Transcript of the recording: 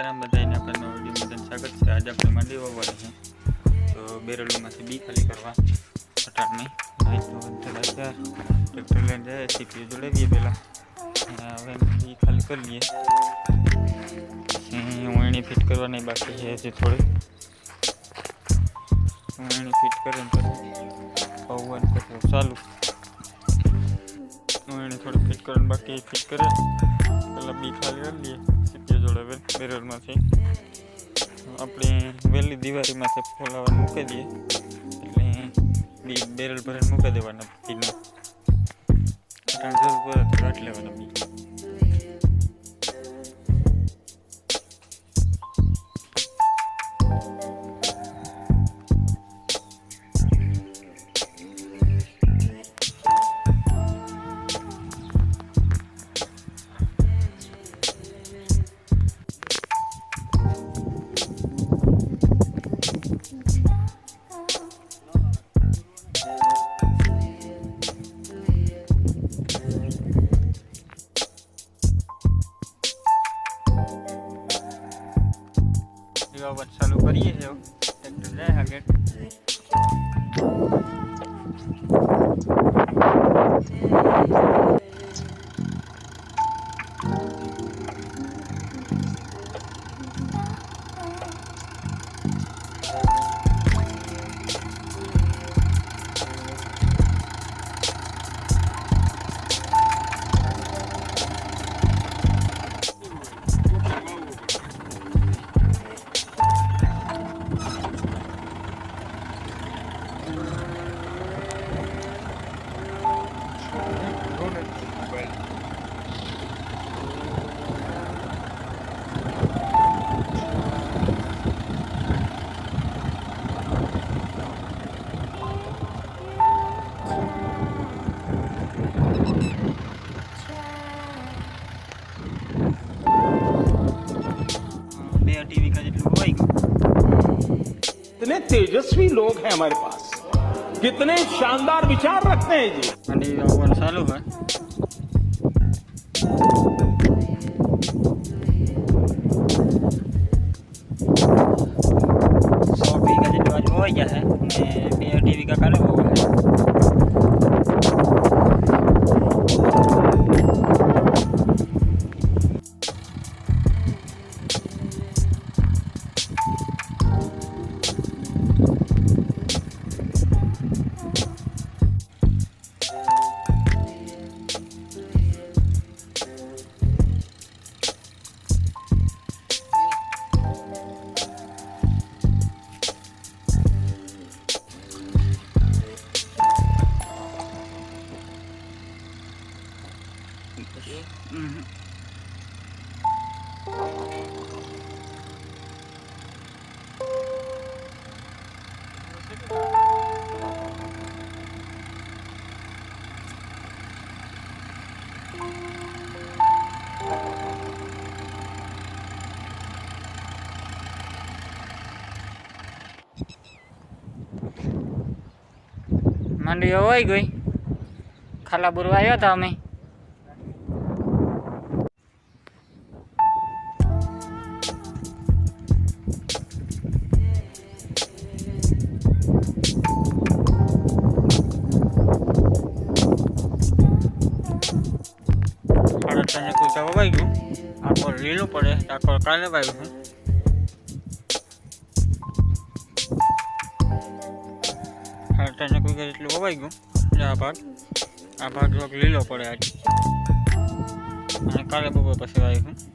સીતારાम બધાને આપણે વિડીયોમાં સ્વાગત છે। આજે આપણે માંડવી વાવવાની છે, તો બેરલમાંથી બી ખાલી કરવા પટાણની ટ્રેક્ટર લઈને જાય સીપીઓ જોડાવીએ પહેલાં, હવે બી ખાલી કરી લઈએ। વણી ફિટ કરવાની બાકી છે હજી થોડી, વણી ફિટ કરીને પછી પૌવાનું કરવું ચાલુ। વણી થોડી ફિટ કરવાની બાકી, ફિટ કરે પહેલાં બી ખાલી કરી લઈએ સીપીઓ જોડાવે બેરલમાંથી। આપણે વહેલી દિવાળીમાંથી ફોલાવાનું મૂકી દઈએ એટલે બી બેરલ ભરીને મૂકી દેવાના બીનો જરૂર પડે તો કાઢી લેવાના બી। વાત ચાલુ કરીએ છીએ, ટ્રેક્ટર જાય આગળ। कितने तेजस्वी लोग हैं हमारे पास, कितने शानदार विचार रखते हैं जी। मंडी वावવાનું ચાલુ है। बीघा જેટલું આજે હોઈ ગયા છે ને 2 વીઘા કાલે હોવા છે। માંડવી હોઈ ગઈ, ખાલા બુરવા આવ્યા હતા અમે। કોઈ વવાઈ ગયું, આખો લીલું પડે આખો કાલે વાવ્યું છે। ખાટાને કોઈ એટલું વવાઈ ગયું, આ ભાગ થોડોક લીલો પડે આજે, અને કાલે બપોર પછી વાવ્યું છે।